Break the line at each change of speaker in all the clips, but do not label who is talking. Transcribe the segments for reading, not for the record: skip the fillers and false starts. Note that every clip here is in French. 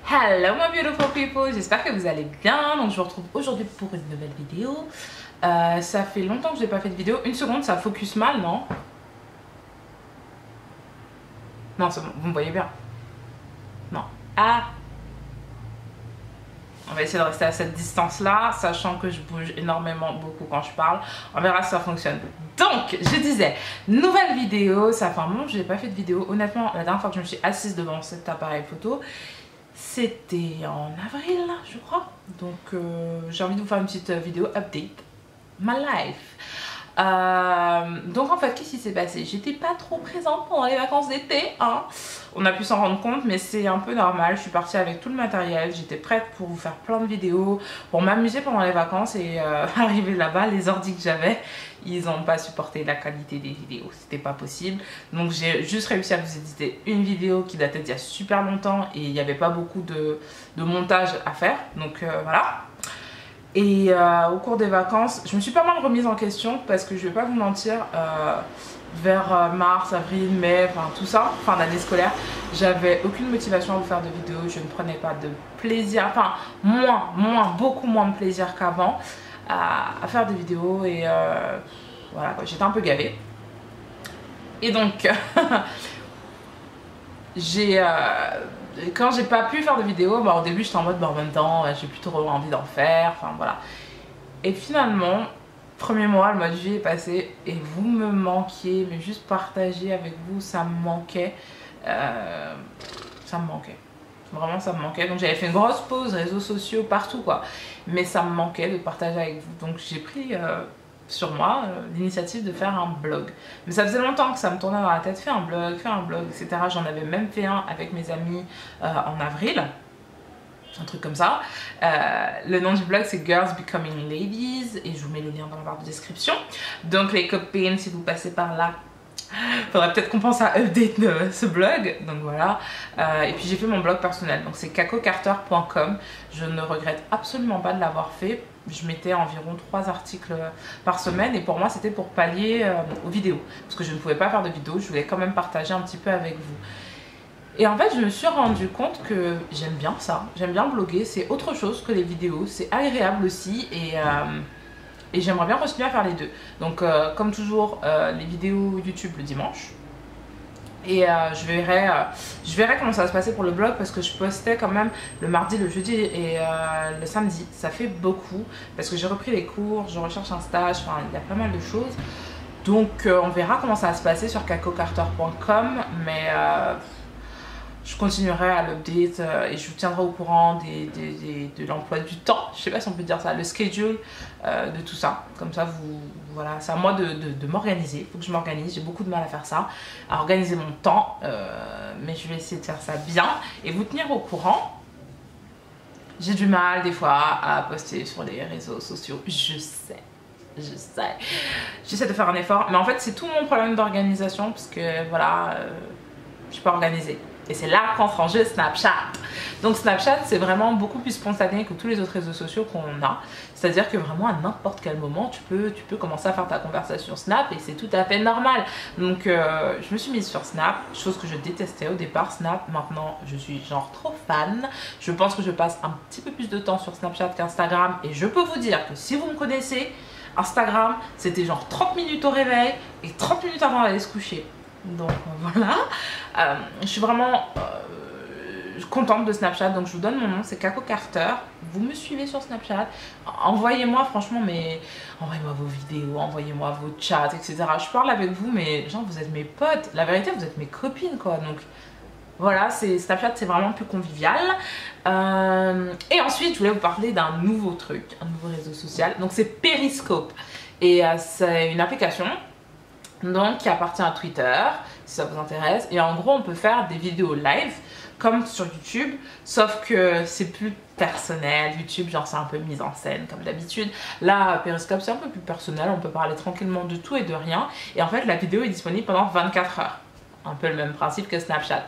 Hello my beautiful people, j'espère que vous allez bien. Donc je vous retrouve aujourd'hui pour une nouvelle vidéo. Ça fait longtemps que je n'ai pas fait de vidéo. Une seconde, ça focus mal, non? Non, c'est bon, vous me voyez bien. Non. Ah, on va essayer de rester à cette distance-là, sachant que je bouge énormément, beaucoup quand je parle. On verra si ça fonctionne. Donc, je disais, nouvelle vidéo. Ça fait un moment que je n'ai pas fait de vidéo. Honnêtement, la dernière fois que je me suis assise devant cet appareil photo, c'était en avril, je crois. Donc, j'ai envie de vous faire une petite vidéo update my life. Donc en fait, qu'est-ce qui s'est passé? J'étais pas trop présente pendant les vacances d'été, hein. On a pu s'en rendre compte, mais c'est un peu normal. Je suis partie avec tout le matériel, j'étais prête pour vous faire plein de vidéos, pour m'amuser pendant les vacances. Et arrivé là-bas, les ordi que j'avais, ils n'ont pas supporté la qualité des vidéos, c'était pas possible. Donc j'ai juste réussi à vous éditer une vidéo qui datait d'il y a super longtemps et il n'y avait pas beaucoup de montage à faire. Donc voilà. Et au cours des vacances, je me suis pas mal remise en question parce que je vais pas vous mentir, vers mars, avril, mai, enfin tout ça, fin d'année scolaire, j'avais aucune motivation à vous faire de vidéos, je ne prenais pas de plaisir, enfin beaucoup moins de plaisir qu'avant à faire des vidéos et voilà, j'étais un peu gavée. Et donc, quand j'ai pas pu faire de vidéo, au début j'étais en mode en même temps j'ai plus trop envie d'en faire, enfin voilà. Et finalement, premier mois, le mois de juillet est passé et vous me manquiez, mais juste partager avec vous, ça me manquait. Ça me manquait. Vraiment ça me manquait. Donc j'avais fait une grosse pause, réseaux sociaux, partout quoi. Mais ça me manquait de partager avec vous. Donc j'ai pris sur moi l'initiative de faire un blog. Mais ça faisait longtemps que ça me tournait dans la tête, fais un blog, etc. J'en avais même fait un avec mes amis en avril. Un truc comme ça. Le nom du blog c'est Girls Becoming Ladies et je vous mets le lien dans la barre de description. Donc les copines, si vous passez par là, faudrait peut-être qu'on pense à update ce blog. Donc voilà. Et puis j'ai fait mon blog personnel, donc c'est cacocarter.com. Je ne regrette absolument pas de l'avoir fait. Je mettais environ 3 articles par semaine et pour moi c'était pour pallier aux vidéos. Parce que je ne pouvais pas faire de vidéos, je voulais quand même partager un petit peu avec vous. Et en fait, je me suis rendu compte que j'aime bien ça, j'aime bien bloguer, c'est autre chose que les vidéos, c'est agréable aussi et j'aimerais bien continuer à faire les deux. Donc comme toujours, les vidéos YouTube le dimanche. Et je verrai comment ça va se passer pour le blog parce que je postais quand même le mardi, le jeudi et le samedi. Ça fait beaucoup parce que j'ai repris les cours, je recherche un stage, enfin il y a pas mal de choses. Donc on verra comment ça va se passer sur cacocarter.com, mais je continuerai à l'update et je vous tiendrai au courant de l'emploi du temps. Je sais pas si on peut dire ça, le schedule de tout ça. Comme ça, voilà, c'est à moi de m'organiser. Il faut que je m'organise. J'ai beaucoup de mal à faire ça, à organiser mon temps. Mais je vais essayer de faire ça bien et vous tenir au courant. J'ai du mal des fois à poster sur les réseaux sociaux. Je sais. J'essaie de faire un effort. Mais en fait, c'est tout mon problème d'organisation parce que voilà, je suis pas organisée. Et c'est là qu'entre en jeu Snapchat. Donc Snapchat, c'est vraiment beaucoup plus spontané que tous les autres réseaux sociaux qu'on a. C'est-à-dire que vraiment à n'importe quel moment, tu peux commencer à faire ta conversation Snap et c'est tout à fait normal. Donc je me suis mise sur Snap, chose que je détestais au départ, Snap. Maintenant, je suis genre trop fan. Je pense que je passe un petit peu plus de temps sur Snapchat qu'Instagram. Et je peux vous dire que si vous me connaissez, Instagram, c'était genre 30 minutes au réveil et 30 minutes avant d'aller se coucher. Donc voilà, je suis vraiment contente de Snapchat, donc je vous donne mon nom, c'est Caco Carter. Vous me suivez sur Snapchat, envoyez-moi franchement, envoyez-moi vos vidéos, envoyez-moi vos chats, etc. Je parle avec vous, mais genre vous êtes mes potes, la vérité vous êtes mes copines quoi, donc voilà, Snapchat c'est vraiment plus convivial. Et ensuite je voulais vous parler d'un nouveau truc, un nouveau réseau social, donc c'est Periscope. Et c'est une application donc qui appartient à Twitter, si ça vous intéresse. Et en gros, on peut faire des vidéos live, comme sur YouTube, sauf que c'est plus personnel. YouTube, genre c'est un peu mise en scène, comme d'habitude. Là, Periscope, c'est un peu plus personnel, on peut parler tranquillement de tout et de rien. Et en fait, la vidéo est disponible pendant 24 heures. Un peu le même principe que Snapchat.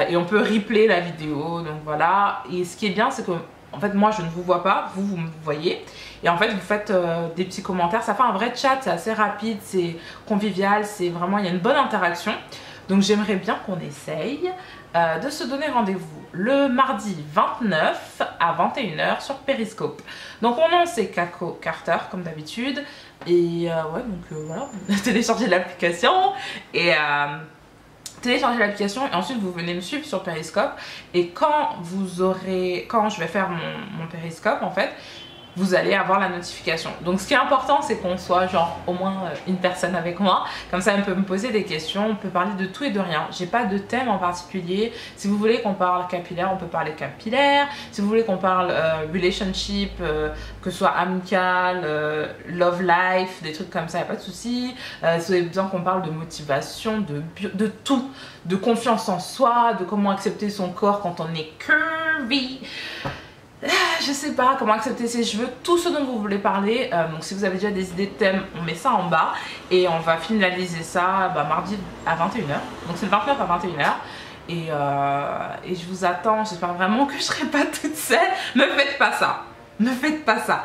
Et on peut replay la vidéo, donc voilà. Et ce qui est bien, c'est que en fait, moi, je ne vous vois pas, vous me voyez. Et en fait, vous faites des petits commentaires. Ça fait un vrai chat, c'est assez rapide, c'est convivial, c'est vraiment, il y a une bonne interaction. Donc, j'aimerais bien qu'on essaye. de se donner rendez-vous le mardi 29 à 21h sur Periscope. Donc mon nom c'est Kako Carter comme d'habitude. Et ouais, donc voilà, téléchargez l'application et ensuite vous venez me suivre sur Periscope. Et quand je vais faire mon Periscope en fait, vous allez avoir la notification. Donc ce qui est important, c'est qu'on soit genre au moins une personne avec moi. Comme ça, elle peut me poser des questions, on peut parler de tout et de rien. J'ai pas de thème en particulier. Si vous voulez qu'on parle capillaire, on peut parler capillaire. Si vous voulez qu'on parle relationship, que ce soit amical, love life, des trucs comme ça, y a pas de souci. Si vous avez besoin qu'on parle de motivation, de tout, de confiance en soi, de comment accepter son corps quand on est curvy. Je sais pas comment accepter ses cheveux, tout ce dont vous voulez parler. Donc si vous avez déjà des idées de thèmes, on met ça en bas et on va finaliser ça mardi à 21h. Donc c'est le 29 à 21h. Et je vous attends, j'espère vraiment que je serai pas toute seule. Me faites pas ça, ne faites pas ça.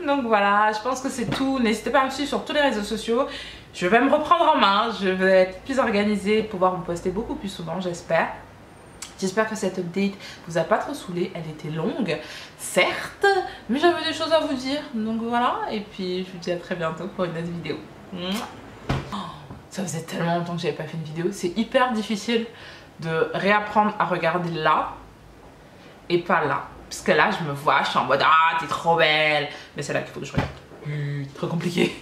Donc voilà, je pense que c'est tout. N'hésitez pas à me suivre sur tous les réseaux sociaux. Je vais me reprendre en main, je vais être plus organisée, pouvoir vous poster beaucoup plus souvent, j'espère. J'espère que cette update vous a pas trop saoulé, elle était longue, certes, mais j'avais des choses à vous dire, donc voilà, et puis je vous dis à très bientôt pour une autre vidéo. Oh, ça faisait tellement longtemps que j'avais pas fait une vidéo, c'est hyper difficile de réapprendre à regarder là et pas là, parce que là je me vois, je suis en mode ah t'es trop belle, mais c'est là qu'il faut que je regarde, trop compliqué.